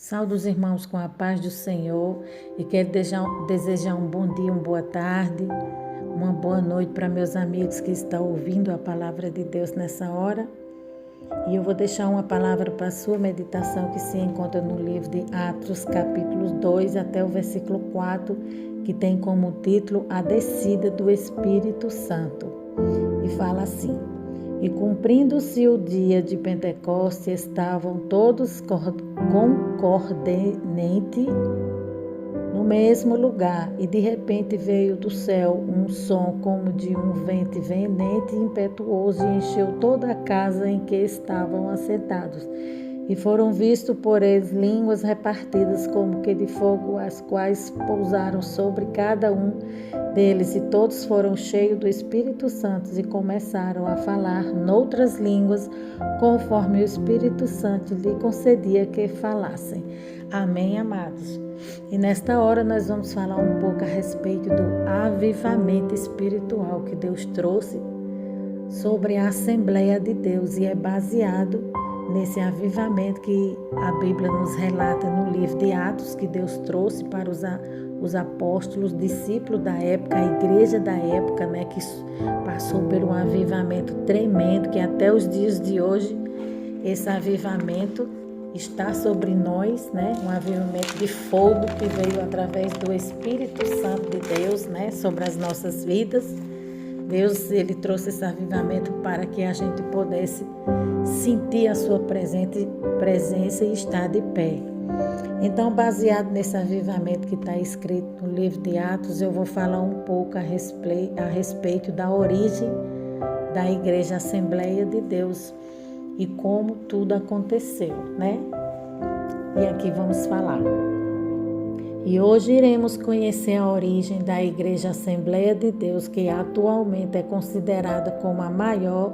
Saúdo os irmãos com a paz do Senhor e quero desejar um bom dia, uma boa tarde, uma boa noite para meus amigos que estão ouvindo a palavra de Deus nessa hora. E eu vou deixar uma palavra para a sua meditação que se encontra no livro de Atos, capítulo 2 até o versículo 4, que tem como título A Descida do Espírito Santo. E fala assim: E cumprindo-se o dia de Pentecostes, estavam todos concordantemente no mesmo lugar, e de repente veio do céu um som como de um vento veemente e impetuoso, e encheu toda a casa em que estavam assentados. E foram vistos por eles línguas repartidas como que de fogo, as quais pousaram sobre cada um deles, e todos foram cheios do Espírito Santo e começaram a falar noutras línguas, conforme o Espírito Santo lhe concedia que falassem. Amém, amados? E nesta hora nós vamos falar um pouco a respeito do avivamento espiritual que Deus trouxe sobre a Assembleia de Deus, e é baseado nesse avivamento que a Bíblia nos relata no livro de Atos, que Deus trouxe para os apóstolos, discípulos da época, a igreja da época, né, que passou por um avivamento tremendo, que até os dias de hoje esse avivamento está sobre nós, né, um avivamento de fogo que veio através do Espírito Santo de Deus, né, sobre as nossas vidas. Deus, ele trouxe esse avivamento para que a gente pudesse sentir a sua presença e estar de pé. Então, baseado nesse avivamento que está escrito no livro de Atos, eu vou falar um pouco a respeito da origem da Igreja Assembleia de Deus e como tudo aconteceu, né? E aqui vamos falar. E hoje iremos conhecer a origem da Igreja Assembleia de Deus, que atualmente é considerada como a maior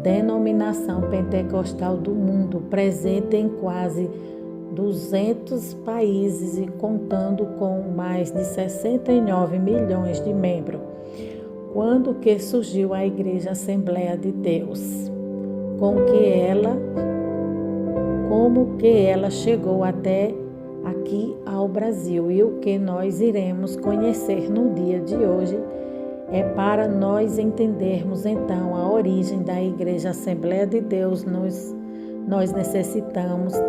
denominação pentecostal do mundo, presente em quase 200 países e contando com mais de 69 milhões de membros. Quando que surgiu a Igreja Assembleia de Deus? Como que ela chegou até aqui ao Brasil, e o que nós iremos conhecer no dia de hoje é para nós entendermos então a origem da Igreja Assembleia de Deus. Nós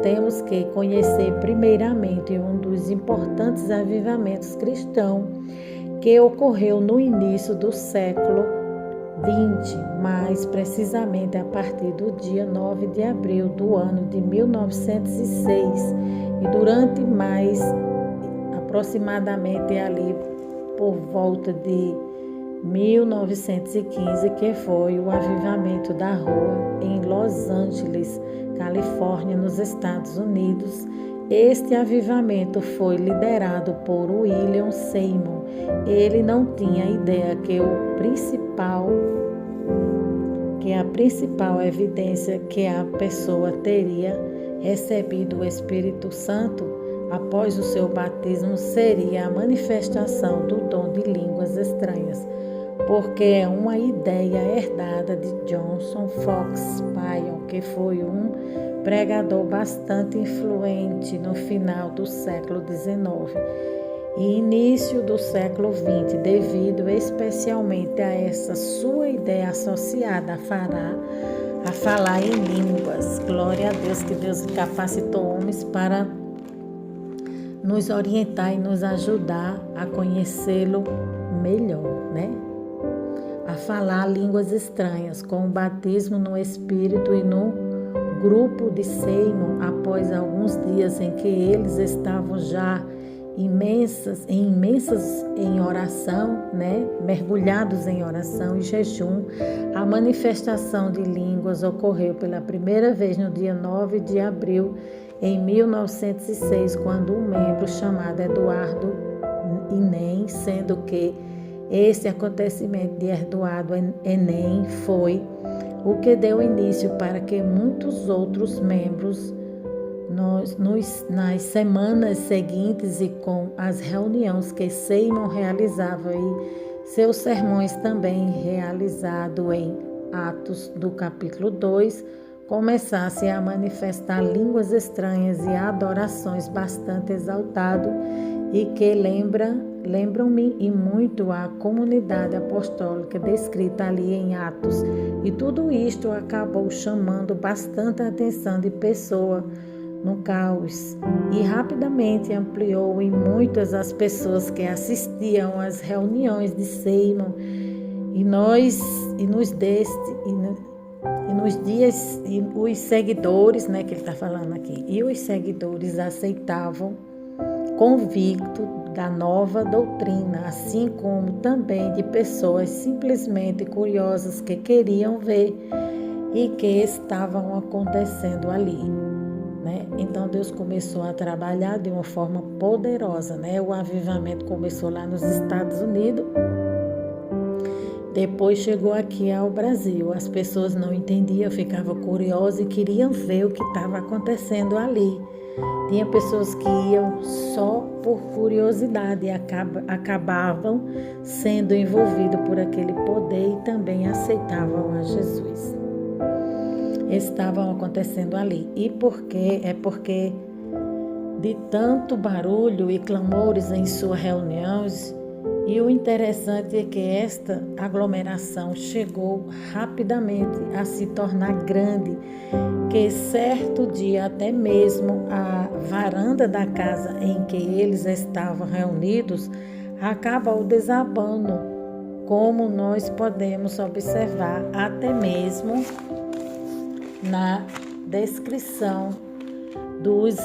temos que conhecer primeiramente um dos importantes avivamentos cristãos que ocorreu no início do século XX, mais precisamente a partir do dia 9 de abril do ano de 1906, e durante mais aproximadamente ali por volta de 1915, que foi o avivamento da rua em Los Angeles, Califórnia, nos Estados Unidos. Este avivamento foi liderado por William Seymour. Ele não tinha ideia que a principal evidência que a pessoa teria recebido o Espírito Santo após o seu batismo seria a manifestação do dom de línguas estranhas, porque é uma ideia herdada de Johnson Fox Pion, que foi um pregador bastante influente no final do século XIX e início do século XX, devido especialmente a essa sua ideia associada a falar em línguas. Glória a Deus, que Deus capacitou homens para nos orientar e nos ajudar a conhecê-lo melhor, né? A falar línguas estranhas, com o batismo no Espírito e no grupo de Seymour, após alguns dias em que eles estavam já imensas em oração, né? Mergulhados em oração e jejum, a manifestação de línguas ocorreu pela primeira vez no dia 9 de abril em 1906, quando um membro chamado Eduardo Enem, sendo que esse acontecimento de Eduardo Enem foi o que deu início para que muitos outros membros nas semanas seguintes, e com as reuniões que Seymour realizava e seus sermões também realizados em Atos do capítulo 2, começasse a manifestar línguas estranhas e adorações bastante exaltado e que lembram-me e muito a comunidade apostólica descrita ali em Atos. E tudo isto acabou chamando bastante a atenção de pessoa no caos e rapidamente ampliou em muitas as pessoas que assistiam às reuniões de Seymour e nos dias e os seguidores, né, que ele está falando aqui, e os seguidores aceitavam convicto da nova doutrina, assim como também de pessoas simplesmente curiosas que queriam ver e que estavam acontecendo ali. Né? Então Deus começou a trabalhar de uma forma poderosa, né? O avivamento começou lá nos Estados Unidos, depois chegou aqui ao Brasil. As pessoas não entendiam, ficavam curiosas e queriam ver o que estava acontecendo ali. Tinha pessoas que iam só por curiosidade e acabavam sendo envolvidos por aquele poder e também aceitavam a Jesus. Estavam acontecendo ali. E por quê? É porque de tanto barulho e clamores em suas reuniões, e o interessante é que esta aglomeração chegou rapidamente a se tornar grande, que certo dia até mesmo a varanda da casa em que eles estavam reunidos acabou desabando, como nós podemos observar até mesmo na descrição dos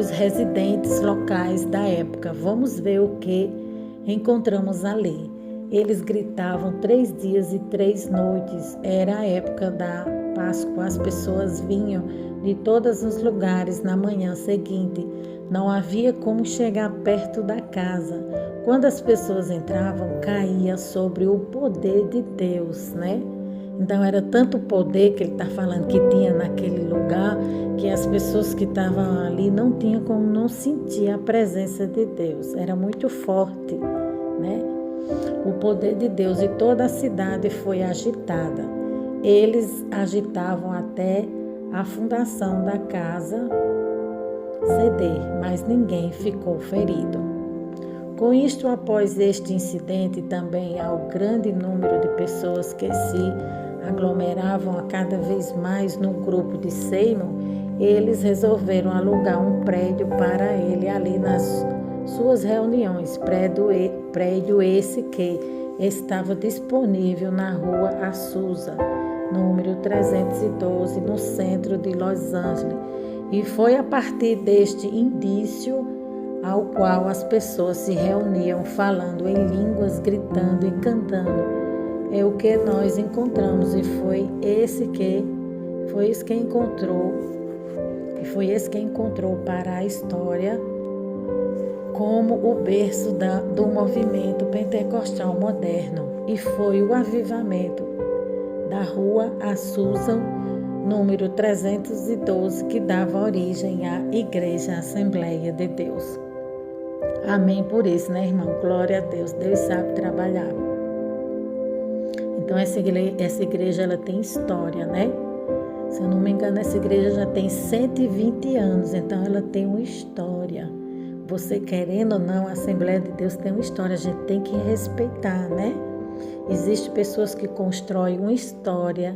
residentes locais da época. Vamos ver o que encontramos ali. Eles gritavam 3 dias e 3 noites. Era a época da Páscoa. As pessoas vinham de todos os lugares na manhã seguinte. Não havia como chegar perto da casa. Quando as pessoas entravam, caía sobre o poder de Deus, né? Então era tanto poder que ele está falando que tinha naquele lugar, que as pessoas que estavam ali não tinham como não sentir a presença de Deus. Era muito forte, né? O poder de Deus, e toda a cidade foi agitada. Eles agitavam até a fundação da casa ceder, mas ninguém ficou ferido. Com isto, após este incidente, também há o grande número de pessoas que se aglomeravam a cada vez mais no grupo de Seymour, eles resolveram alugar um prédio para ele ali nas suas reuniões, prédio esse que estava disponível na rua Azusa, número 312, no centro de Los Angeles. E foi a partir deste indício ao qual as pessoas se reuniam falando em línguas, gritando e cantando. É o que nós encontramos e foi esse que encontrou para a história como o berço do movimento pentecostal moderno, e foi o avivamento da rua Azusa, número 312, que dava origem à Igreja Assembleia de Deus. Amém por isso, né, irmão? Glória a Deus. Deus sabe trabalhar. Então, essa igreja ela tem história, né? Se eu não me engano, essa igreja já tem 120 anos, então ela tem uma história. Você querendo ou não, a Assembleia de Deus tem uma história, a gente tem que respeitar, né? Existem pessoas que constroem uma história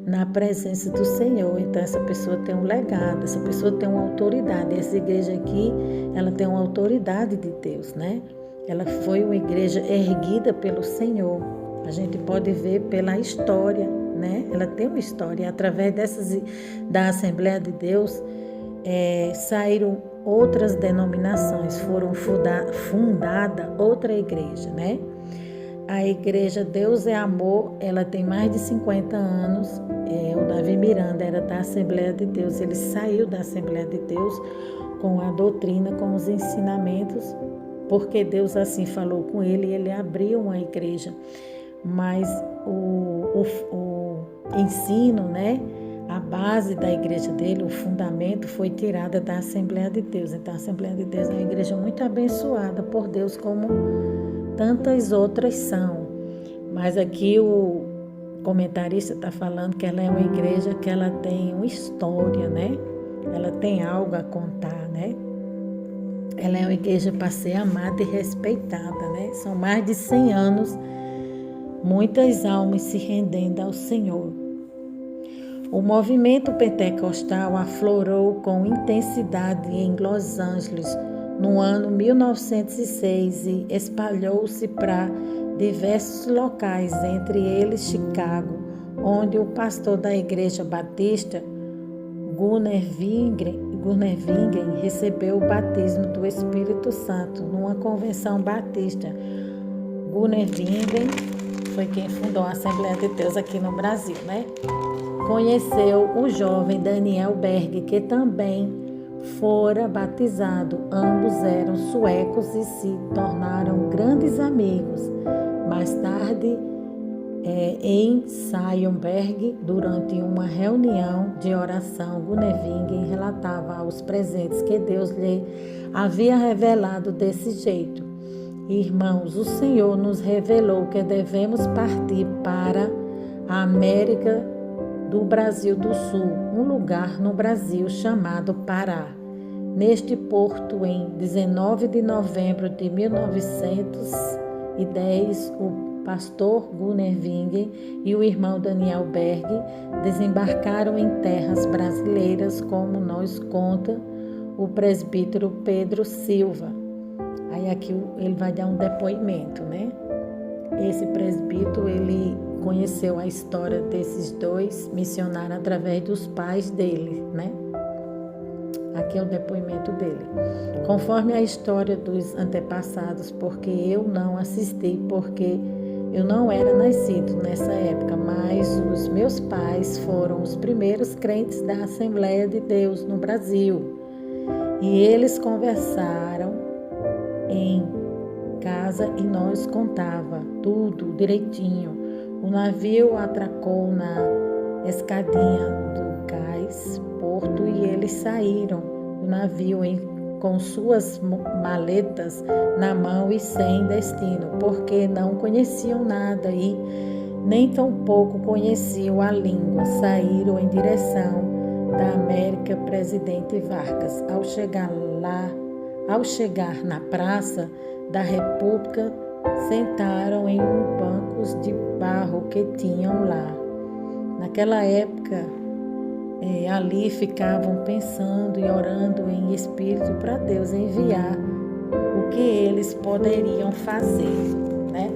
na presença do Senhor, então essa pessoa tem um legado, essa pessoa tem uma autoridade. Essa igreja aqui, ela tem uma autoridade de Deus, né? Ela foi uma igreja erguida pelo Senhor. A gente pode ver pela história, né? Ela tem uma história. Através da Assembleia de Deus, saíram outras denominações, foram fundada outra igreja, né? A igreja Deus é Amor, ela tem mais de 50 anos. O Davi Miranda era da Assembleia de Deus. Ele saiu da Assembleia de Deus com a doutrina, com os ensinamentos, porque Deus assim falou com ele e ele abriu uma igreja. Mas o ensino, né? A base da igreja dele, o fundamento, foi tirada da Assembleia de Deus. Então, a Assembleia de Deus é uma igreja muito abençoada por Deus, como tantas outras são. Mas aqui comentarista está falando que ela é uma igreja que ela tem uma história, né? Ela tem algo a contar, né? Ela é uma igreja para ser amada e respeitada, né? São mais de 100 anos, muitas almas se rendendo ao Senhor. O movimento pentecostal aflorou com intensidade em Los Angeles no ano 1906 e espalhou-se para diversos locais, entre eles Chicago, onde o pastor da Igreja Batista, Gunnar Wingen, recebeu o batismo do Espírito Santo numa convenção batista. Gunnar Wingen foi quem fundou a Assembleia de Deus aqui no Brasil, né? Conheceu o jovem Daniel Berg, que também fora batizado. Ambos eram suecos e se tornaram grandes amigos. Mais tarde, em Sayonberg, durante uma reunião de oração, Gunnar Wingen relatava aos presentes que Deus lhe havia revelado desse jeito: irmãos, o Senhor nos revelou que devemos partir para a América do Brasil do Sul, um lugar no Brasil chamado Pará. Neste porto, em 19 de novembro de 1910, o pastor Gunnar Wingen e o irmão Daniel Berg desembarcaram em terras brasileiras, como nos conta o presbítero Pedro Silva. Aí aqui ele vai dar um depoimento, né? Esse presbítero, ele conheceu a história desses dois missionários através dos pais dele, né? Aqui é o depoimento dele. Conforme a história dos antepassados, porque eu não assisti, porque eu não era nascido nessa época, mas os meus pais foram os primeiros crentes da Assembleia de Deus no Brasil. E eles conversaram em casa e nós contava tudo direitinho. O navio atracou na escadinha do cais, porto, e eles saíram do navio com suas maletas na mão e sem destino, porque não conheciam nada e nem tampouco conheciam a língua. Saíram em direção da América Presidente Vargas. Ao chegar na Praça da República, sentaram em bancos de barro que tinham lá. Naquela época, ali ficavam pensando e orando em espírito para Deus enviar o que eles poderiam fazer, né?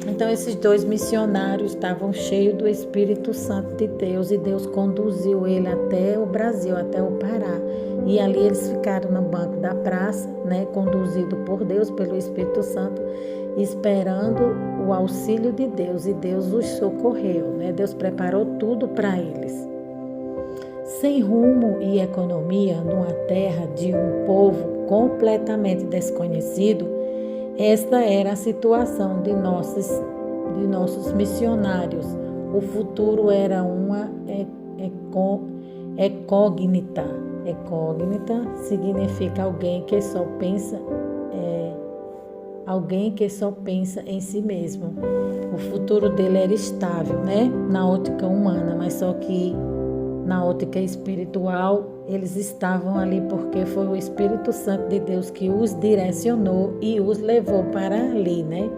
Então, esses dois missionários estavam cheios do Espírito Santo de Deus e Deus conduziu ele até o Brasil, até o Pará. E ali eles ficaram no banco da praça, né, conduzido por Deus, pelo Espírito Santo, esperando o auxílio de Deus, e Deus os socorreu, né? Deus preparou tudo para eles. Sem rumo e economia, numa terra de um povo completamente desconhecido, esta era a situação de nossos missionários. O futuro era uma incógnita. Incógnita significa alguém que só pensa em si mesmo. O futuro dele era estável, né? Na ótica humana, mas só que na ótica espiritual eles estavam ali porque foi o Espírito Santo de Deus que os direcionou e os levou para ali, né?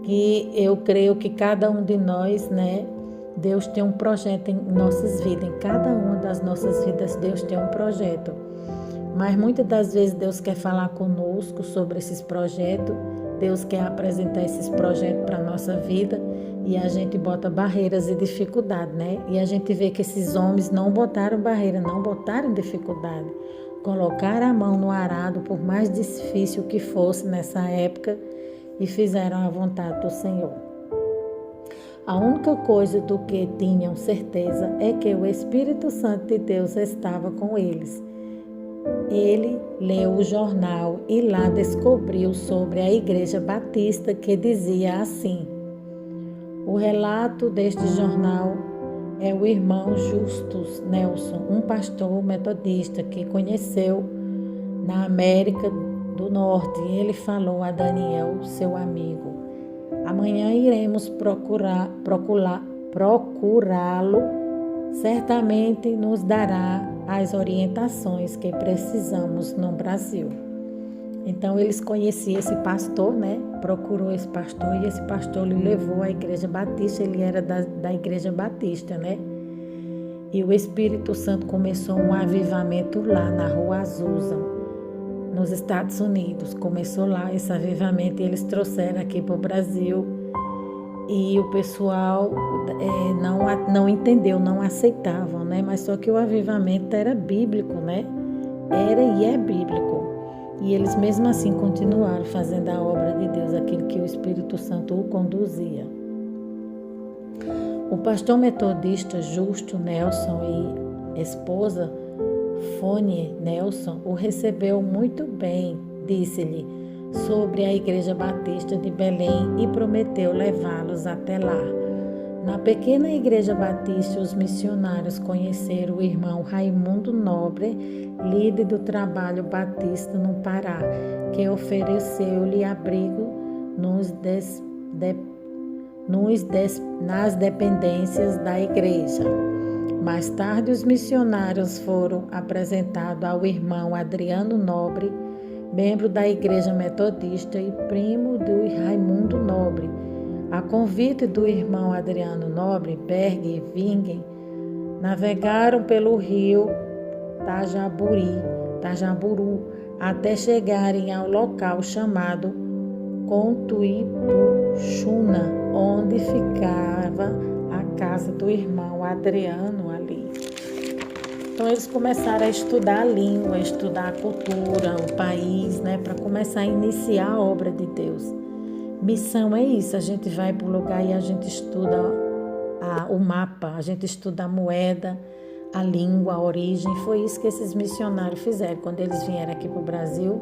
Que eu creio que cada um de nós, né? Deus tem um projeto em nossas vidas, em cada uma das nossas vidas Deus tem um projeto. Mas muitas das vezes Deus quer falar conosco sobre esses projetos, Deus quer apresentar esses projetos para a nossa vida e a gente bota barreiras e dificuldade, né? E a gente vê que esses homens não botaram barreira, não botaram dificuldade. Colocaram a mão no arado, por mais difícil que fosse nessa época, e fizeram a vontade do Senhor. A única coisa do que tinham certeza é que o Espírito Santo de Deus estava com eles. Ele leu o jornal e lá descobriu sobre a Igreja Batista, que dizia assim. O relato deste jornal é o irmão Justus Nelson, um pastor metodista que conheceu na América do Norte. Ele falou a Daniel, seu amigo. Amanhã iremos procurá-lo. Certamente nos dará as orientações que precisamos no Brasil. Então, eles conheciam esse pastor, né? Procurou esse pastor e esse pastor lhe levou à Igreja Batista. Ele era da Igreja Batista, né? E o Espírito Santo começou um avivamento lá na Rua Azusa, nos Estados Unidos. Começou lá esse avivamento e eles trouxeram aqui para o Brasil. E o pessoal não entendeu, não aceitavam, né? Mas só que o avivamento era bíblico, né? Era e é bíblico. E eles mesmo assim continuaram fazendo a obra de Deus, aquilo que o Espírito Santo o conduzia. O pastor metodista Justo Nelson e esposa Fônie Nelson o recebeu muito bem, disse-lhe sobre a Igreja Batista de Belém e prometeu levá-los até lá. Na pequena Igreja Batista, os missionários conheceram o irmão Raimundo Nobre, líder do trabalho batista no Pará, que ofereceu-lhe abrigo nas dependências da igreja. Mais tarde, os missionários foram apresentados ao irmão Adriano Nobre, membro da Igreja Metodista e primo do Raimundo Nobre. A convite do irmão Adriano Nobre, Berg e Vingen navegaram pelo rio Tajaburu até chegarem ao local chamado Contuipuxuna, onde ficava a casa do irmão Adriano ali. Então eles começaram a estudar a língua, a estudar a cultura, o país, né, para começar a iniciar a obra de Deus. Missão é isso, a gente vai para o lugar e a gente estuda o mapa, a gente estuda a moeda, a língua, a origem. Foi isso que esses missionários fizeram. Quando eles vieram aqui para o Brasil,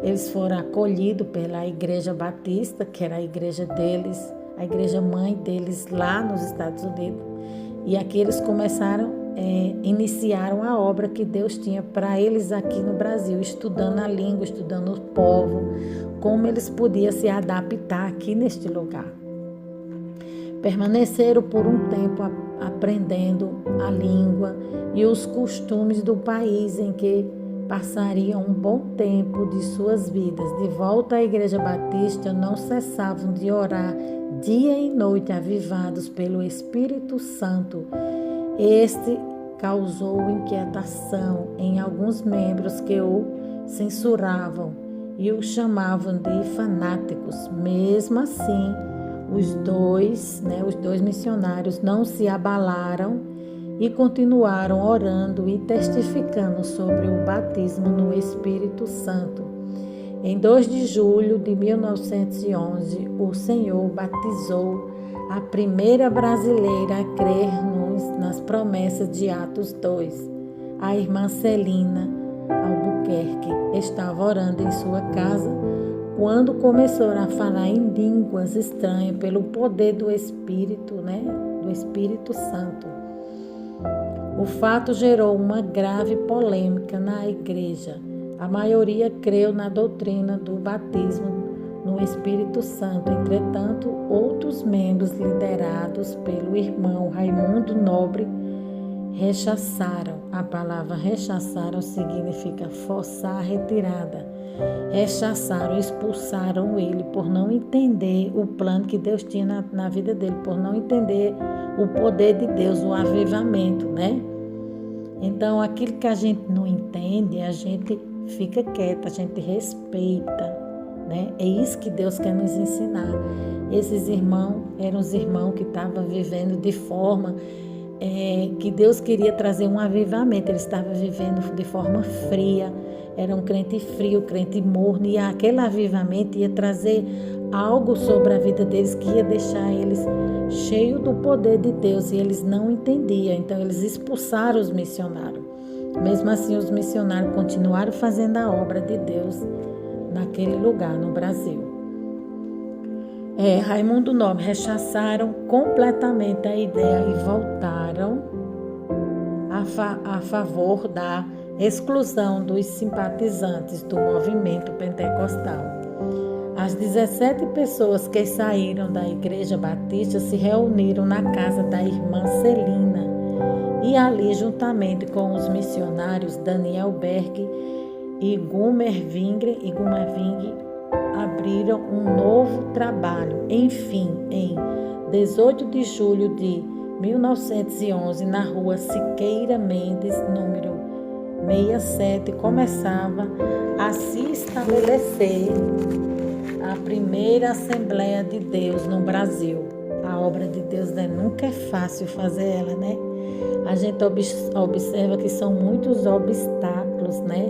eles foram acolhidos pela Igreja Batista, que era a igreja deles, a igreja mãe deles lá nos Estados Unidos. E aqui eles iniciaram a obra que Deus tinha para eles aqui no Brasil, estudando a língua, estudando o povo, como eles podiam se adaptar aqui neste lugar. Permaneceram por um tempo aprendendo a língua e os costumes do país em que passariam um bom tempo de suas vidas. De volta à Igreja Batista, não cessavam de orar dia e noite, avivados pelo Espírito Santo. Este causou inquietação em alguns membros que o censuravam e o chamavam de fanáticos. Mesmo assim, os dois missionários não se abalaram e continuaram orando e testificando sobre o batismo no Espírito Santo. Em 2 de julho de 1911, o Senhor batizou a primeira brasileira a crer nas promessas de Atos 2. A irmã Celina Albuquerque estava orando em sua casa quando começou a falar em línguas estranhas pelo poder do Espírito, do Espírito Santo. O fato gerou uma grave polêmica na igreja. A maioria creu na doutrina do batismo no Espírito Santo. Entretanto, outros membros liderados pelo irmão Raimundo Nobre rechaçaram. A palavra rechaçaram significa forçar a retirada. Rechaçaram, expulsaram ele por não entender o plano que Deus tinha na vida dele, por não entender o poder de Deus, o avivamento, né? Então, aquilo que a gente não entende, a gente fica quieta, a gente respeita, né? É isso que Deus quer nos ensinar. Esses irmãos eram os irmãos que estavam vivendo de forma que Deus queria trazer um avivamento. Eles estavam vivendo de forma fria, era um crente frio, crente morno, e aquele avivamento ia trazer algo sobre a vida deles que ia deixar eles cheios do poder de Deus, e eles não entendiam. Então eles expulsaram os missionários. Mesmo assim, os missionários continuaram fazendo a obra de Deus naquele lugar, no Brasil. Raimundo Nobre rechaçaram completamente a ideia e voltaram a favor da exclusão dos simpatizantes do movimento pentecostal. As 17 pessoas que saíram da Igreja Batista se reuniram na casa da irmã Celina e ali, juntamente com os missionários Daniel Berg e Gumer Vingre, abriram um novo trabalho. Enfim, em 18 de julho de 1911, na rua Siqueira Mendes, número 67, começava a se estabelecer a primeira Assembleia de Deus no Brasil. A obra de Deus, né? Nunca é fácil fazer ela, né? A gente observa que são muitos obstáculos, né?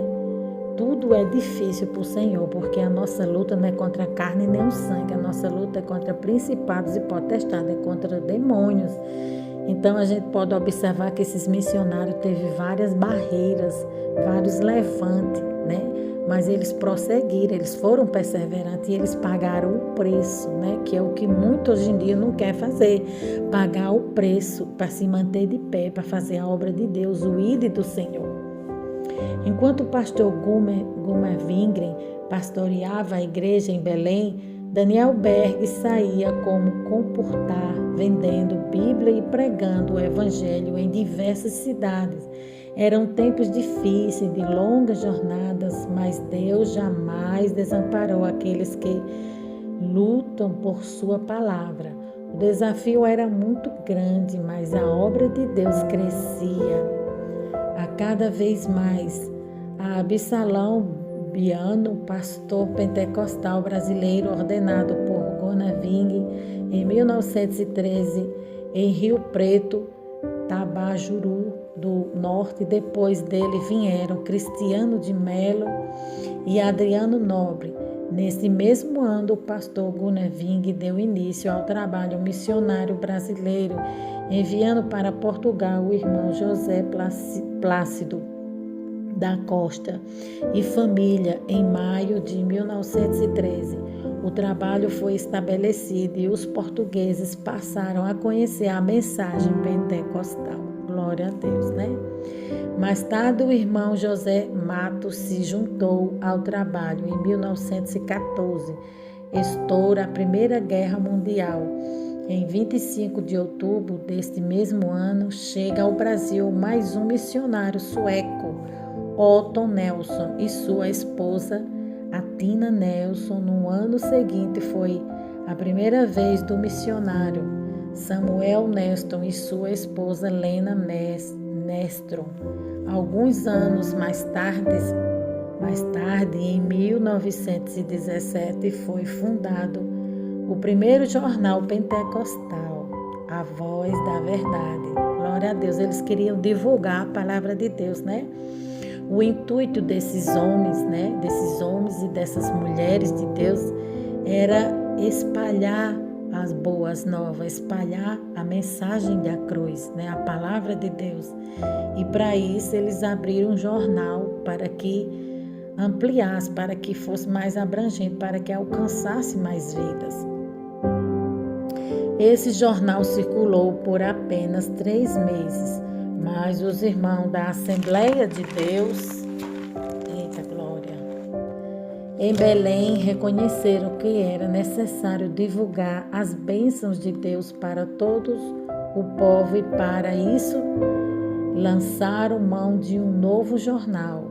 Tudo é difícil para o Senhor, porque a nossa luta não é contra a carne nem o sangue, a nossa luta é contra principados e potestades, é contra demônios. Então a gente pode observar que esses missionários teve várias barreiras, vários levantes, né? Mas eles prosseguiram, eles foram perseverantes e eles pagaram o preço, né? Que é o que muitos hoje em dia não quer fazer, pagar o preço para se manter de pé, para fazer a obra de Deus, o ID do Senhor. Enquanto o pastor Gumer Vingren pastoreava a igreja em Belém, Daniel Berg saía como comportar, vendendo Bíblia e pregando o Evangelho em diversas cidades. Eram tempos difíceis, de longas jornadas, mas Deus jamais desamparou aqueles que lutam por sua palavra. O desafio era muito grande, mas a obra de Deus crescia a cada vez mais. A Absalão Biano, pastor pentecostal brasileiro ordenado por Gonaving em 1913 em Rio Preto, Tabajuru do Norte. Depois dele vieram Cristiano de Melo e Adriano Nobre. Nesse mesmo ano, o pastor Gonaving deu início ao trabalho missionário brasileiro, enviando para Portugal o irmão José Plácido da Costa e família em maio de 1913. O trabalho foi estabelecido e os portugueses passaram a conhecer a mensagem pentecostal. Glória a Deus, né? Mais tarde, o irmão José Matos se juntou ao trabalho. Em 1914, estoura a Primeira Guerra Mundial. Em 25 de outubro deste mesmo ano, chega ao Brasil mais um missionário sueco, Otto Nelson, e sua esposa, a Tina Nelson. No ano seguinte, foi a primeira vez do missionário Samuel Neston e sua esposa Lena Nestron. Alguns anos mais tarde, em 1917, foi fundado o primeiro jornal pentecostal, A Voz da Verdade. Glória a Deus, eles queriam divulgar a palavra de Deus, né? O intuito desses homens, né? Desses homens e dessas mulheres de Deus era espalhar as boas novas, espalhar a mensagem da cruz, né? A palavra de Deus. E para isso eles abriram um jornal para que ampliasse, para que fosse mais abrangente, para que alcançasse mais vidas. Esse jornal circulou por apenas 3 meses, mas os irmãos da Assembleia de Deus, eita glória, em Belém reconheceram que era necessário divulgar as bênçãos de Deus para todos o povo e para isso lançaram mão de um novo jornal,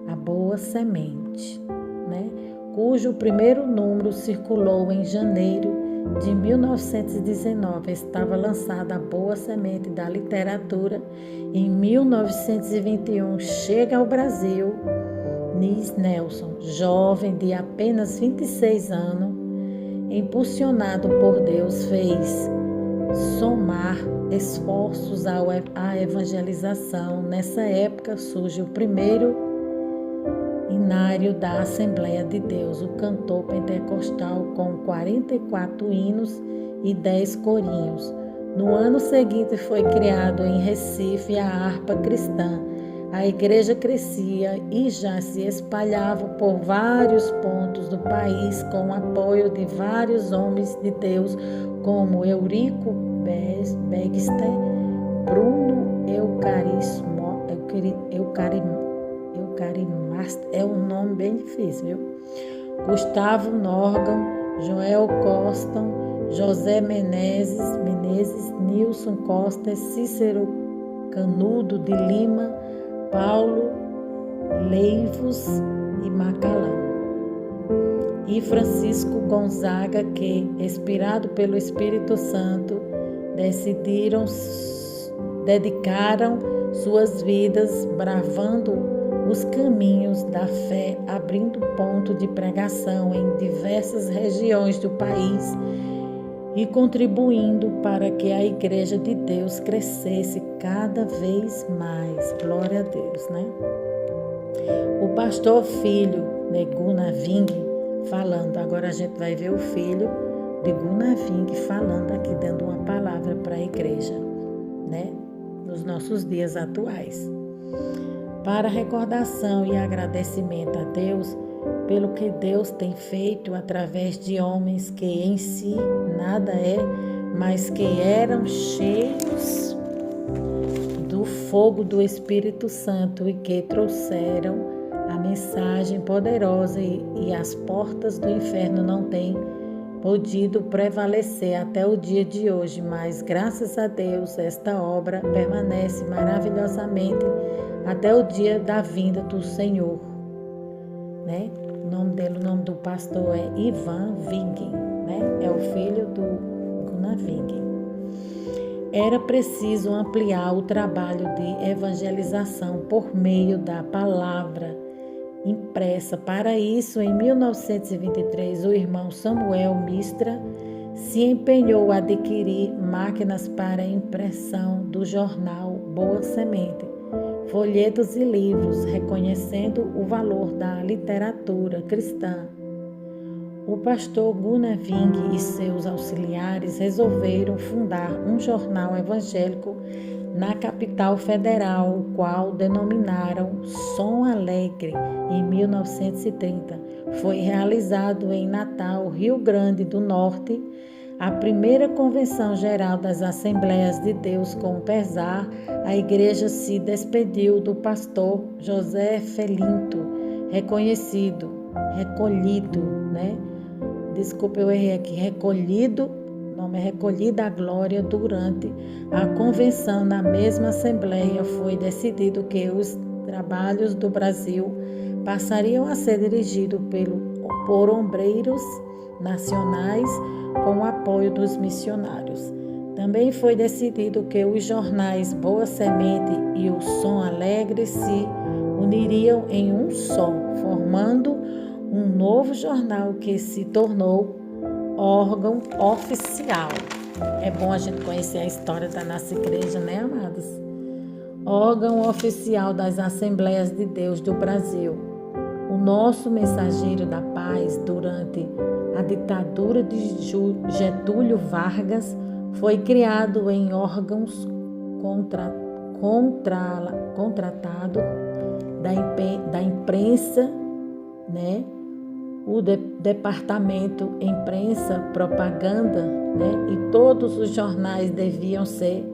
A Boa Semente, né? Cujo primeiro número circulou em janeiro de 1919. Estava lançada A Boa Semente da Literatura. Em 1921, chega ao Brasil Nis Nelson, jovem de apenas 26 anos, impulsionado por Deus, fez somar esforços à evangelização. Nessa época surge o primeiro hinário da Assembleia de Deus, o cantor pentecostal, com 44 hinos e 10 corinhos. No ano seguinte foi criado em Recife a harpa cristã. A igreja crescia e já se espalhava por vários pontos do país com o apoio de vários homens de Deus, como Eurico Begster, Bruno Eucarimast, é um nome bem difícil, viu? Gustavo Norgan, Joel Costa, José Menezes, Nilson Costa, Cícero Canudo de Lima, Paulo Leivos e Macalã. E Francisco Gonzaga, que, inspirado pelo Espírito Santo, dedicaram suas vidas bravando os caminhos da fé, abrindo ponto de pregação em diversas regiões do país e contribuindo para que a Igreja de Deus crescesse cada vez mais. Glória a Deus, né? O pastor filho de Gunaving falando, agora a gente vai ver o filho de Gunaving falando aqui, dando uma palavra para a igreja, né? Nos nossos dias atuais. Para recordação e agradecimento a Deus pelo que Deus tem feito através de homens que em si nada é, mas que eram cheios do fogo do Espírito Santo e que trouxeram a mensagem poderosa e as portas do inferno não têm podido prevalecer até o dia de hoje, mas graças a Deus esta obra permanece maravilhosamente até o dia da vinda do Senhor, né? O nome do pastor é Ivan Vingen, né? É o filho do Gunaving. Era preciso ampliar o trabalho de evangelização por meio da palavra impressa. Para isso, em 1923, o irmão Samuel Mistra se empenhou a adquirir máquinas para impressão do jornal Boa Semente, folhetos e livros, reconhecendo o valor da literatura cristã. O pastor Gunaving e seus auxiliares resolveram fundar um jornal evangélico na capital federal, o qual denominaram Som Alegre, em 1930. Foi realizado em Natal, Rio Grande do Norte, a primeira Convenção Geral das Assembleias de Deus. Com pesar, a igreja se despediu do pastor José Felinto, recolhido, né? Desculpa, eu errei aqui, recolhida à glória. Durante a convenção, na mesma Assembleia, foi decidido que os trabalhos do Brasil passariam a ser dirigidos por obreiros nacionais com o apoio dos missionários. Também foi decidido que os jornais Boa Semente e o Som Alegre se uniriam em um só, formando um novo jornal que se tornou órgão oficial. É bom a gente conhecer a história da nossa igreja, né, amados? Órgão oficial das Assembleias de Deus do Brasil. O nosso mensageiro da paz, durante a ditadura de Getúlio Vargas, foi criado em órgãos contratado da imprensa, né? O departamento imprensa, propaganda, né? E todos os jornais deviam ser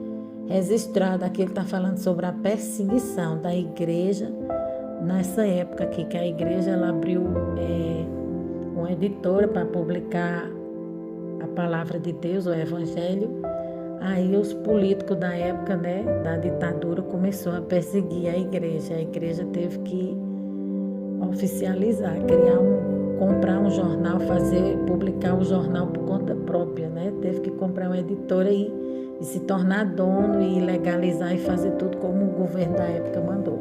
registrados. Aqui ele está falando sobre a perseguição da igreja nessa época aqui, que a igreja ela abriu uma editora para publicar a palavra de Deus, o evangelho. Aí os políticos da época, né, da ditadura, começou a perseguir a igreja. A igreja teve que oficializar, comprar um jornal, publicar o jornal por conta própria, né? Teve que comprar uma editora e se tornar dono e legalizar e fazer tudo como o governo da época mandou.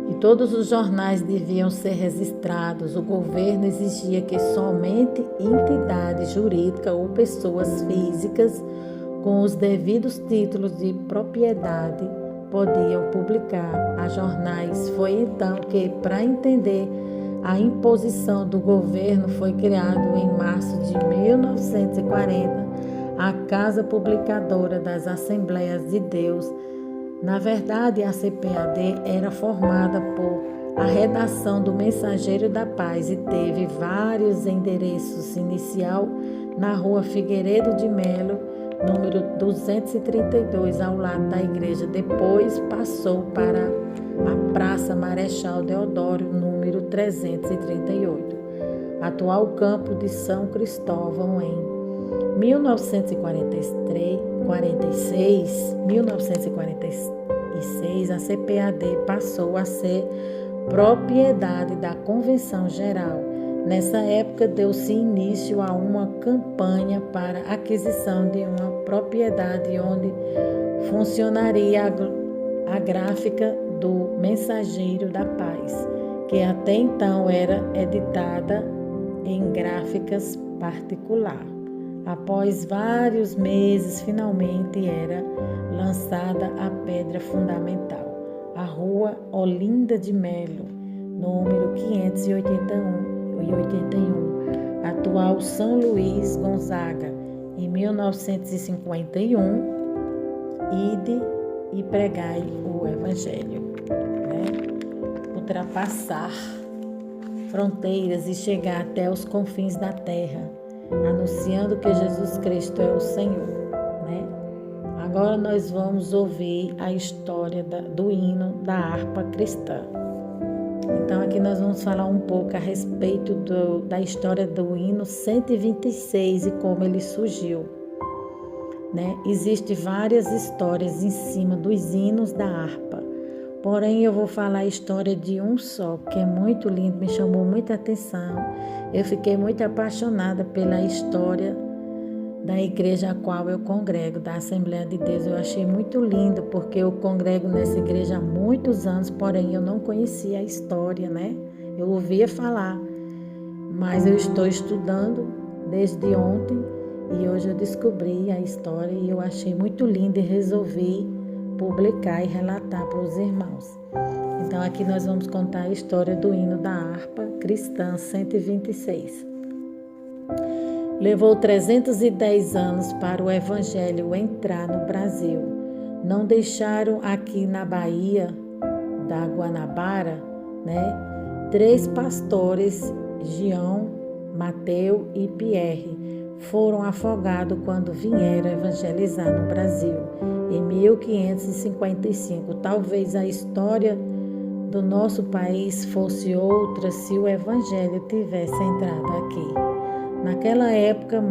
E todos os jornais deviam ser registrados. O governo exigia que somente entidades jurídicas ou pessoas físicas com os devidos títulos de propriedade podiam publicar a jornais. Foi então que, para entender a imposição do governo, foi criado em março de 1940 a Casa Publicadora das Assembleias de Deus. Na verdade, a CPAD era formada por a redação do Mensageiro da Paz e teve vários endereços. Inicial na Rua Figueiredo de Melo, número 232, ao lado da igreja. Depois passou para a Praça Marechal Deodoro, no número 338, atual campo de São Cristóvão, em 1946, a CPAD passou a ser propriedade da Convenção Geral. Nessa época, deu-se início a uma campanha para aquisição de uma propriedade onde funcionaria a gráfica do Mensageiro da Paz, que até então era editada em gráficas particular. Após vários meses, finalmente era lançada a pedra fundamental, a Rua Olinda de Melo, número 581, atual São Luís Gonzaga, em 1951, ide e pregai o Evangelho, né? Ultrapassar fronteiras e chegar até os confins da terra, anunciando que Jesus Cristo é o Senhor, né? Agora nós vamos ouvir a história do hino da harpa cristã. Então aqui nós vamos falar um pouco a respeito da história do hino 126 e como ele surgiu, né? Existem várias histórias em cima dos hinos da harpa, porém eu vou falar a história de um só, que é muito lindo, me chamou muita atenção. Eu fiquei muito apaixonada pela história da igreja a qual eu congrego, da Assembleia de Deus. Eu achei muito lindo, porque eu congrego nessa igreja há muitos anos, porém eu não conhecia a história, né? Eu ouvia falar, mas eu estou estudando desde ontem e hoje eu descobri a história e eu achei muito linda e resolvi publicar e relatar para os irmãos. Então aqui nós vamos contar a história do hino da harpa cristã 126. Levou 310 anos para o Evangelho entrar no Brasil. Não deixaram aqui na Baía da Guanabara, né, 3 pastores, Gião, Mateu e Pierre, foram afogados quando vieram evangelizar no Brasil, em 1555. Talvez a história do nosso país fosse outra se o Evangelho tivesse entrado aqui. Naquela época,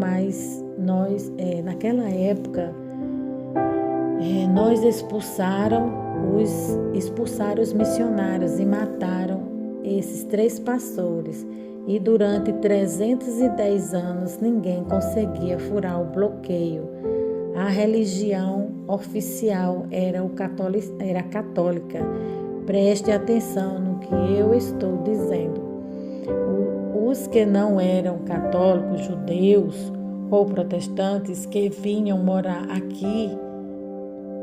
nós expulsaram os missionários e mataram esses 3 pastores. E durante 310 anos ninguém conseguia furar o bloqueio. A religião oficial era católica. Preste atenção no que eu estou dizendo. Os que não eram católicos, judeus ou protestantes que vinham morar aqui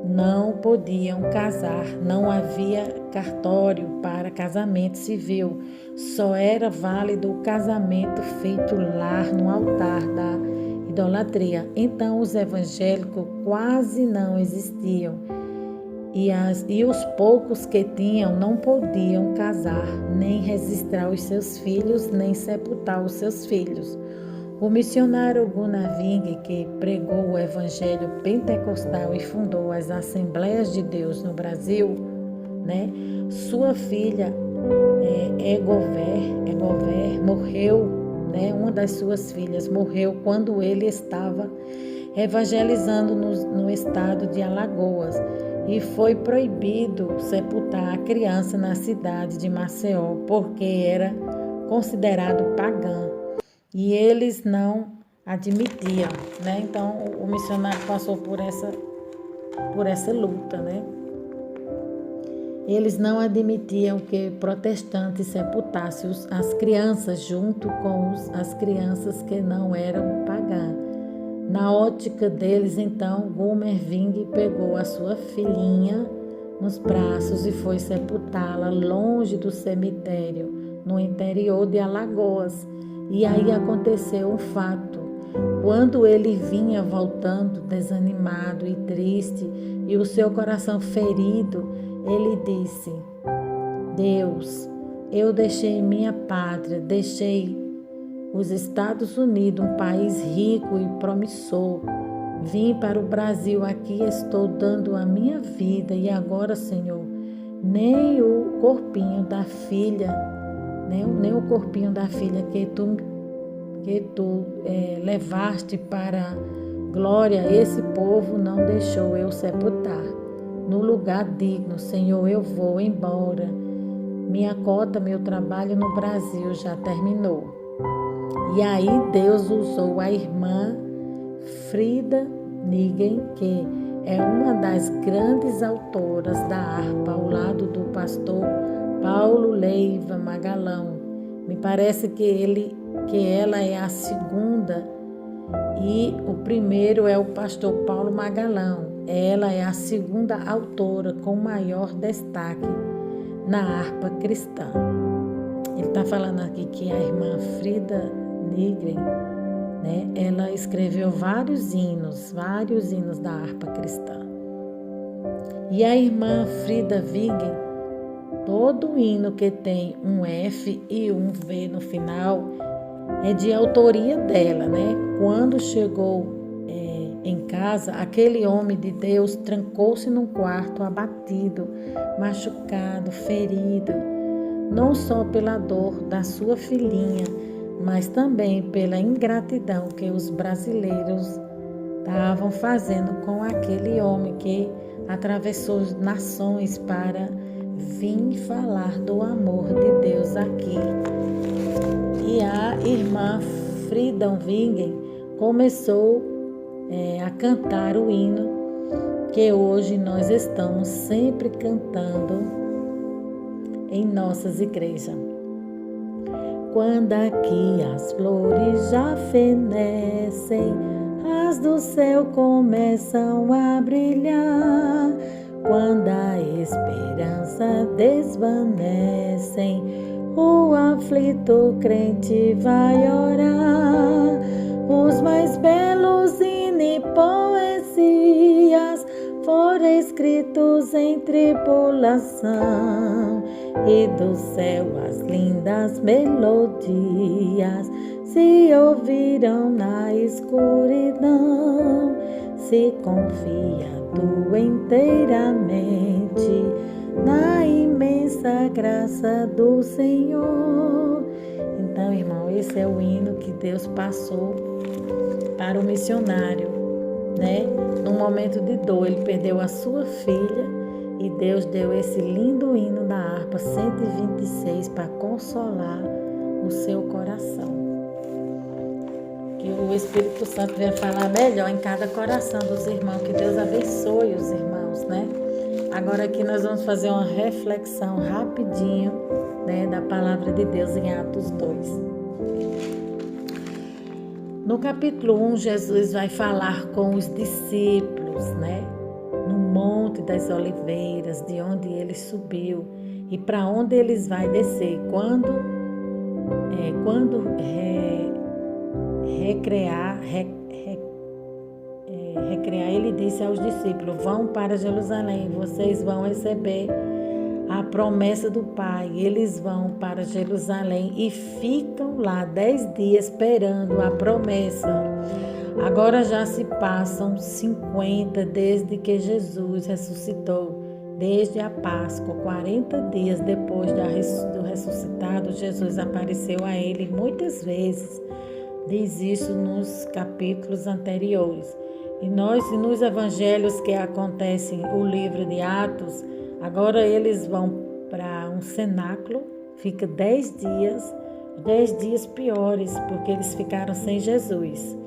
não podiam casar, não havia cartório para casamento civil, só era válido o casamento feito lá no altar da idolatria. Então os evangélicos quase não existiam e os poucos que tinham não podiam casar, nem registrar os seus filhos, nem sepultar os seus filhos. O missionário Gunnar Wing, que pregou o evangelho pentecostal e fundou as Assembleias de Deus no Brasil, né? Sua filha Egover morreu, né? Uma das suas filhas morreu quando ele estava evangelizando no estado de Alagoas e foi proibido sepultar a criança na cidade de Maceió porque era considerado pagã. E eles não admitiam, né? Então, o missionário passou por essa luta, né? Eles não admitiam que protestantes sepultassem as crianças junto com as crianças que não eram pagãs. Na ótica deles, então, Gunnar Wing pegou a sua filhinha nos braços e foi sepultá-la longe do cemitério, no interior de Alagoas. E aí aconteceu um fato. Quando ele vinha voltando desanimado e triste e o seu coração ferido, ele disse: Deus, eu deixei minha pátria, deixei os Estados Unidos, um país rico e promissor. Vim para o Brasil, aqui estou dando a minha vida e agora, Senhor, nem o corpinho da filha nem o corpinho da filha que tu levaste para glória, esse povo não deixou eu sepultar. No lugar digno, Senhor, eu vou embora. Minha cota, meu trabalho no Brasil já terminou. E aí Deus usou a irmã Frida Nigen, que é uma das grandes autoras da harpa, ao lado do pastor Paulo Leiva Magalhães. Me parece que ela é a segunda e o primeiro é o pastor Paulo Magalhães. Ela é a segunda autora com maior destaque na harpa cristã. Ele está falando aqui que a irmã Frida Nigen, né, ela escreveu vários hinos da harpa cristã. E a irmã Frida Nigen, todo hino que tem um F e um V no final é de autoria dela, né? Quando chegou em casa, aquele homem de Deus trancou-se num quarto abatido, machucado, ferido, não só pela dor da sua filhinha, mas também pela ingratidão que os brasileiros estavam fazendo com aquele homem que atravessou nações para vir falar do amor de Deus aqui. E a irmã Frida Nigen começou a cantar o hino que hoje nós estamos sempre cantando em nossas igrejas. Quando aqui as flores já fenecem, as do céu começam a brilhar, quando a esperança desvanece, o aflito crente vai orar. Os mais belos hinos e poesias foram escritos em tribulação, e do céu as lindas melodias se ouviram na escuridão. Se confia tu inteiramente na imensa graça do Senhor. Então, irmão, esse é o hino que Deus passou para o missionário, né? Num momento de dor, ele perdeu a sua filha e Deus deu esse lindo hino da harpa 126 para consolar o seu coração. Que o Espírito Santo venha falar melhor em cada coração dos irmãos, que Deus abençoe os irmãos, né? Agora aqui nós vamos fazer uma reflexão rapidinho, né, da palavra de Deus em Atos 2. No capítulo 1, Jesus vai falar com os discípulos, né, no Monte das Oliveiras, de onde ele subiu e para onde eles vão descer. Quando recrear, ele disse aos discípulos: vão para Jerusalém, vocês vão receber a promessa do Pai. Eles vão para Jerusalém e ficam lá 10 dias esperando a promessa. Agora já se passam 50 desde que Jesus ressuscitou, desde a Páscoa. 40 dias depois do ressuscitado, Jesus apareceu a ele muitas vezes. Diz isso nos capítulos anteriores. E nos evangelhos que acontecem o livro de Atos, agora eles vão para um cenáculo, fica 10 dias piores, porque eles ficaram sem Jesus.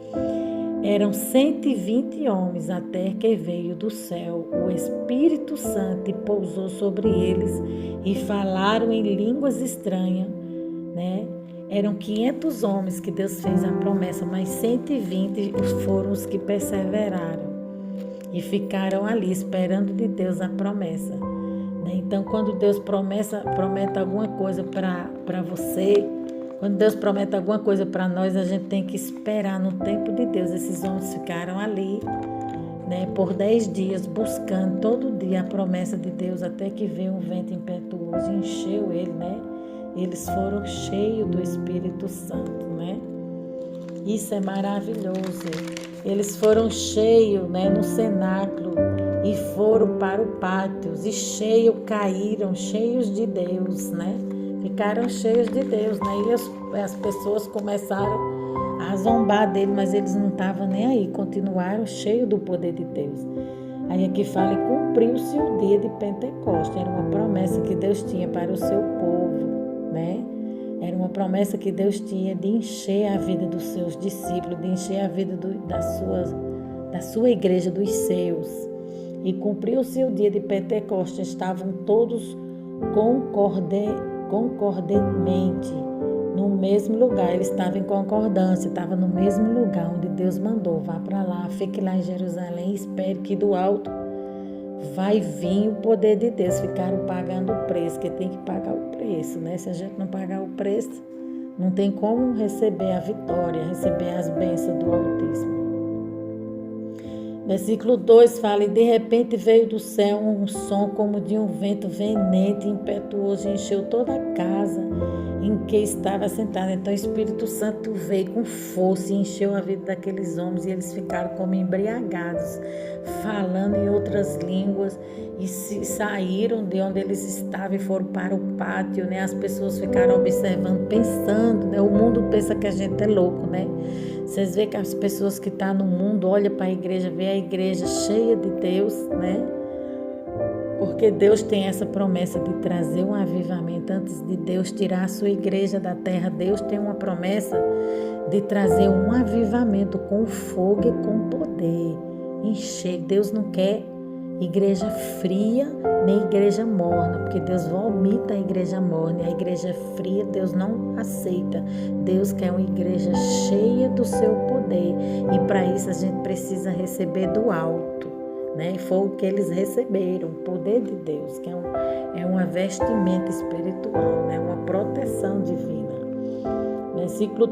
Eram 120 homens até que veio do céu o Espírito Santo e pousou sobre eles e falaram em línguas estranhas, né? Eram 500 homens que Deus fez a promessa, mas 120 foram os que perseveraram e ficaram ali esperando de Deus a promessa. Então, quando Deus promete alguma coisa para você, quando Deus promete alguma coisa para nós, a gente tem que esperar no tempo de Deus. Esses homens ficaram ali, né, por 10 dias, buscando todo dia a promessa de Deus, até que veio um vento impetuoso e encheu ele, né? Eles foram cheios do Espírito Santo, né? Isso é maravilhoso. Eles foram cheios, né, no cenáculo e foram para o pátio e caíram cheios de Deus, né? ficaram cheios de Deus, né? E as pessoas começaram a zombar dele, mas eles não estavam nem aí, continuaram cheios do poder de Deus. Aí aqui fala, e cumpriu-se o dia de Pentecostes, era uma promessa que Deus tinha para o seu povo, né? Era uma promessa que Deus tinha de encher a vida dos seus discípulos, de encher a vida da sua igreja, dos seus. E cumpriu-se o dia de Pentecostes, estavam todos concordantemente no mesmo lugar. Eles estavam em concordância, estavam no mesmo lugar onde Deus mandou. Vá para lá, fique lá em Jerusalém, espere que do alto vai vir o poder de Deus. Ficaram pagando o preço, que tem que pagar o preço, né? Se a gente não pagar o preço, não tem como receber a vitória, receber as bênçãos do Altíssimo. Versículo 2 fala, e de repente veio do céu um som como de um vento veemente, impetuoso, e encheu toda a casa em que estava sentado. Então o Espírito Santo veio com força e encheu a vida daqueles homens, e eles ficaram como embriagados, falando em outras línguas, e saíram de onde eles estavam e foram para o pátio, né? As pessoas ficaram observando, pensando, né? O mundo pensa que a gente é louco, né? Vocês veem que as pessoas que estão no mundo olham para a igreja, vê a igreja cheia de Deus, né? Porque Deus tem essa promessa de trazer um avivamento. Antes de Deus tirar a sua igreja da terra, Deus tem uma promessa de trazer um avivamento com fogo e com poder. Encher. Deus não quer igreja fria nem igreja morna, porque Deus vomita a igreja morna, e a igreja fria Deus não aceita. Deus quer uma igreja cheia do seu poder, e para isso a gente precisa receber do alto, né? E foi o que eles receberam, o poder de Deus, que é uma vestimenta espiritual, né? Uma proteção divina. Versículo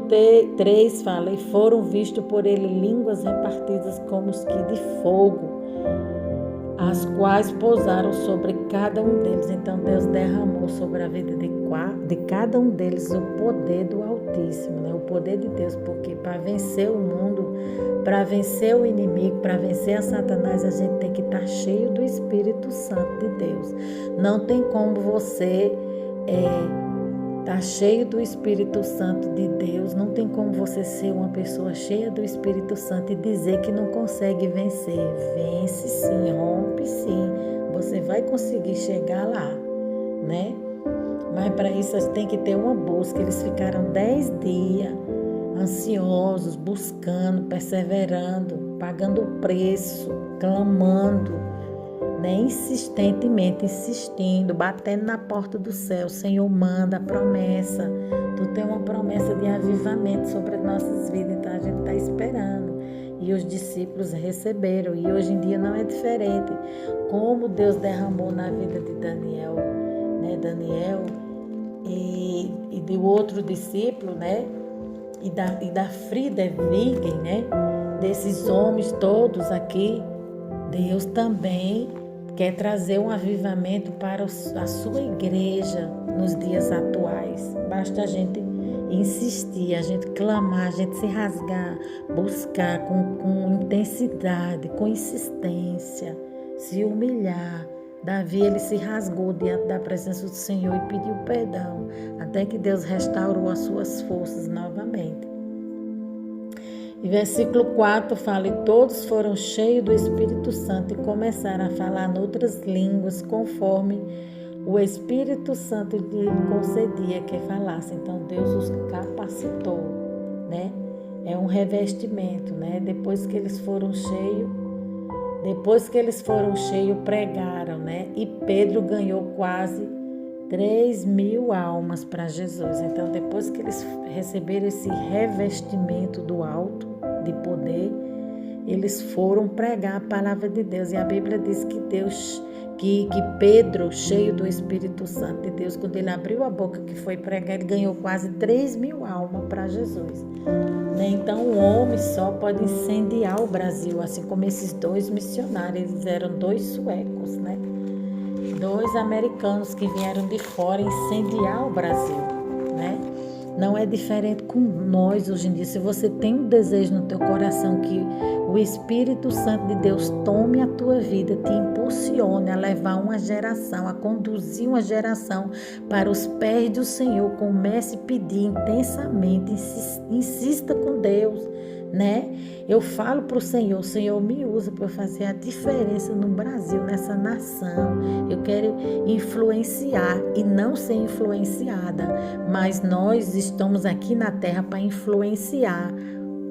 3 fala, e foram vistos por ele línguas repartidas como os que de fogo, as quais pousaram sobre cada um deles. Então Deus derramou sobre a vida de cada um deles o poder do Altíssimo, né? O poder de Deus, porque para vencer o mundo, para vencer o inimigo, para vencer a Satanás, a gente tem que estar cheio do Espírito Santo de Deus. Não tem como você estar cheio do Espírito Santo de Deus, não tem como você ser uma pessoa cheia do Espírito Santo e dizer que não consegue vencer. Vence sim, rompe sim, você vai conseguir chegar lá, né? Mas para isso você tem que ter uma busca. Eles ficaram 10 dias ansiosos, buscando, perseverando, pagando o preço, clamando, né? Insistentemente, insistindo, batendo na porta do céu. Senhor, manda a promessa. Tu tem uma promessa de avivamento sobre as nossas vidas, então a gente está esperando. E os discípulos receberam, e hoje em dia não é diferente. Como Deus derramou na vida de Daniel, né? Daniel e do outro discípulo, né? E da Frida Wiggen, né? Desses homens todos aqui, Deus também quer trazer um avivamento para a sua igreja nos dias atuais. Basta a gente insistir, a gente clamar, a gente se rasgar, buscar com intensidade, com insistência, se humilhar. Davi, ele se rasgou diante da presença do Senhor e pediu perdão, até que Deus restaurou as suas forças novamente. E versículo 4 fala, e todos foram cheios do Espírito Santo e começaram a falar noutras línguas, conforme o Espírito Santo lhe concedia que falasse. Então Deus os capacitou, né? É um revestimento, né? Depois que eles foram cheios, pregaram, né? E Pedro ganhou quase 3.000 almas para Jesus. Então, depois que eles receberam esse revestimento do alto, de poder, eles foram pregar a palavra de Deus. E a Bíblia diz que Pedro, cheio do Espírito Santo de Deus, quando ele abriu a boca que foi pregar, ele ganhou quase 3.000 almas para Jesus. Então, um homem só pode incendiar o Brasil, assim como esses 2 missionários. Eles eram 2 suecos, né? 2 americanos que vieram de fora incendiar o Brasil, né? Não é diferente com nós hoje em dia. Se você tem um desejo no teu coração que o Espírito Santo de Deus tome a tua vida, te impulsione impulsione a levar uma geração, a conduzir uma geração para os pés do Senhor. Comece a pedir intensamente, insista com Deus, né? Eu falo para o Senhor me usa para fazer a diferença no Brasil, nessa nação. Eu quero influenciar e não ser influenciada, mas nós estamos aqui na terra para influenciar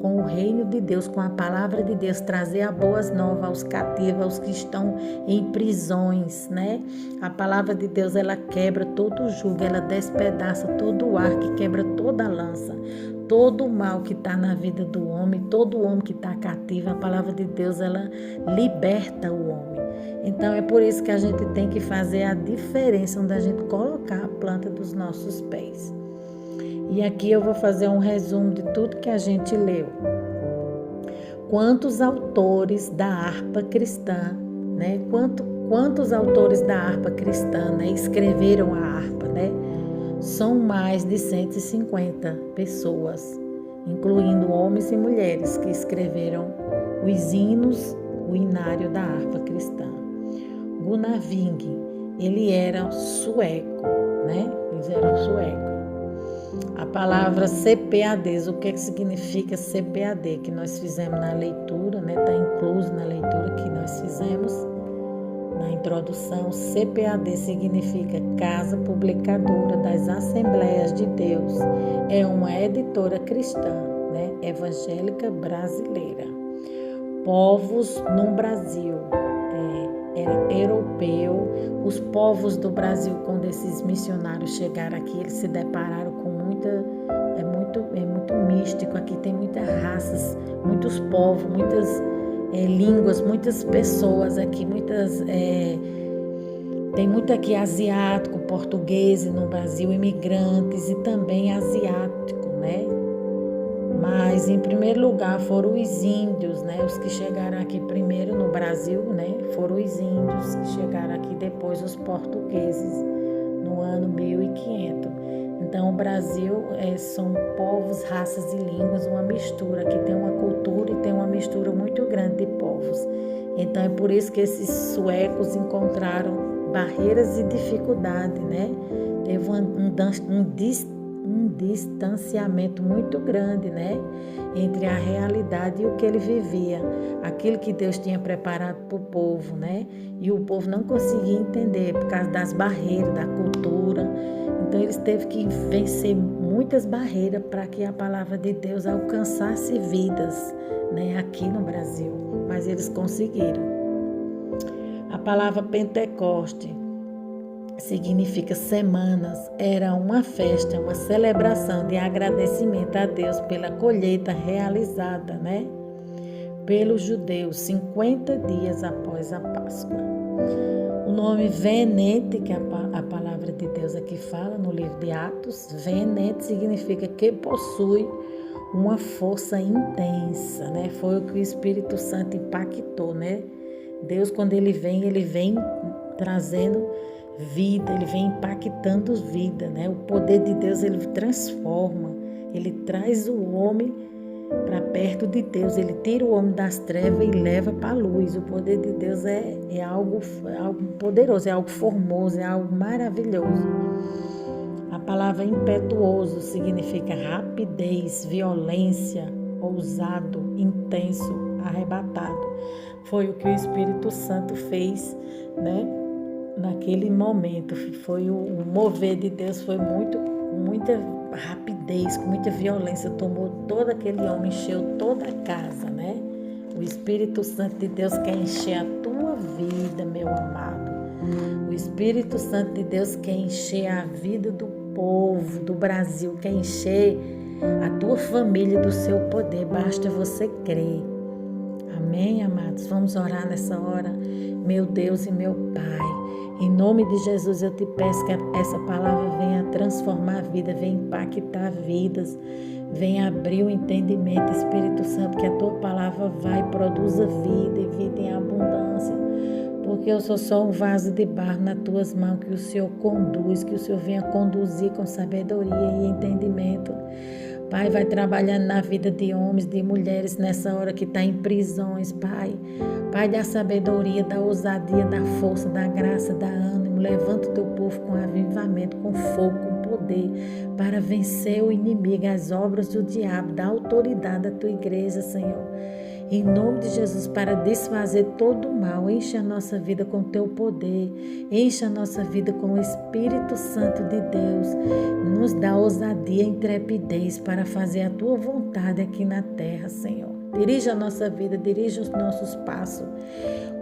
com o reino de Deus, com a palavra de Deus, trazer a boas novas aos cativos, aos que estão em prisões, né? A palavra de Deus, ela quebra todo o jugo, ela despedaça todo o arco, quebra toda a lança, todo o mal que está na vida do homem, todo homem que está cativo, a palavra de Deus, ela liberta o homem. Então, é por isso que a gente tem que fazer a diferença onde a gente colocar a planta dos nossos pés. E aqui eu vou fazer um resumo de tudo que a gente leu. Quantos autores da harpa cristã, né? Quantos autores da harpa cristã, né, escreveram a harpa, né? São mais de 150 pessoas, incluindo homens e mulheres, que escreveram os hinos, o inário da harpa cristã. Gunnar Wing, ele era sueco, né? Eles eram suecos. A palavra CPAD, o que significa CPAD, que nós fizemos na leitura, né? Está incluso na leitura que nós fizemos na introdução. CPAD significa Casa Publicadora das Assembleias de Deus. É uma editora cristã, né? Evangélica brasileira. Povos no Brasil. Era europeu. Os povos do Brasil, quando esses missionários chegaram aqui, eles se depararam com é muito místico. Aqui tem muitas raças, muitos povos, muitas línguas, muitas pessoas aqui, tem muito aqui asiático, português no Brasil, imigrantes e também asiático, né? Mas em primeiro lugar foram os índios, né? Os que chegaram aqui primeiro no Brasil, né? Foram os índios que chegaram aqui, depois os portugueses no ano 1500. Então o Brasil são povos, raças e línguas, uma mistura, que tem uma cultura e tem uma mistura muito grande de povos. Então é por isso que esses suecos encontraram barreiras e dificuldades, né? Teve um distanciamento muito grande, né, entre a realidade e o que ele vivia, aquilo que Deus tinha preparado para o povo, né, e o povo não conseguia entender por causa das barreiras, da cultura. Então eles teve que vencer muitas barreiras para que a palavra de Deus alcançasse vidas, né, aqui no Brasil, mas eles conseguiram. A palavra Pentecoste significa semanas, era uma festa, uma celebração de agradecimento a Deus pela colheita realizada, né, pelos judeus 50 dias após a Páscoa. O nome venente, que a palavra de Deus aqui fala no livro de Atos, venente significa que possui uma força intensa, né? Foi o que o Espírito Santo impactou, né? Deus, quando ele vem trazendo vida, ele vem impactando vida, né? O poder de Deus, ele transforma, ele traz o homem para perto de Deus, ele tira o homem das trevas e leva para a luz. O poder de Deus é algo poderoso, é algo formoso, é algo maravilhoso. A palavra impetuoso significa rapidez, violência, ousado, intenso, arrebatado. Foi o que o Espírito Santo fez, né? Naquele momento, foi o mover de Deus, foi muita rapidez, com muita violência, tomou todo aquele homem, encheu toda a casa, né? O Espírito Santo de Deus quer encher a tua vida, meu amado. O Espírito Santo de Deus quer encher a vida do povo, do Brasil, quer encher a tua família do seu poder, basta você crer. Amém, amados? Vamos orar nessa hora. Meu Deus e meu Pai, em nome de Jesus, eu te peço que essa palavra venha transformar a vida, venha impactar vidas, venha abrir o entendimento, Espírito Santo, que a tua palavra vai, produza vida e vida em abundância, porque eu sou só um vaso de barro nas tuas mãos, que o Senhor conduz, que o Senhor venha conduzir com sabedoria e entendimento, Pai, vai trabalhando na vida de homens, de mulheres nessa hora que está em prisões, Pai. Pai, da sabedoria, da ousadia, da força, da graça, da ânimo. Levanta o teu povo com avivamento, com fogo, com poder, para vencer o inimigo, as obras do diabo, da autoridade da tua igreja, Senhor. Em nome de Jesus, para desfazer todo o mal, enche a nossa vida com o teu poder, enche a nossa vida com o Espírito Santo de Deus, nos dá ousadia e intrepidez para fazer a tua vontade aqui na terra, Senhor. Dirija a nossa vida, dirija os nossos passos.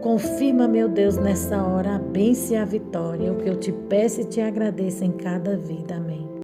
Confirma, meu Deus, nessa hora a bênção e a vitória, o que eu te peço e te agradeço em cada vida. Amém.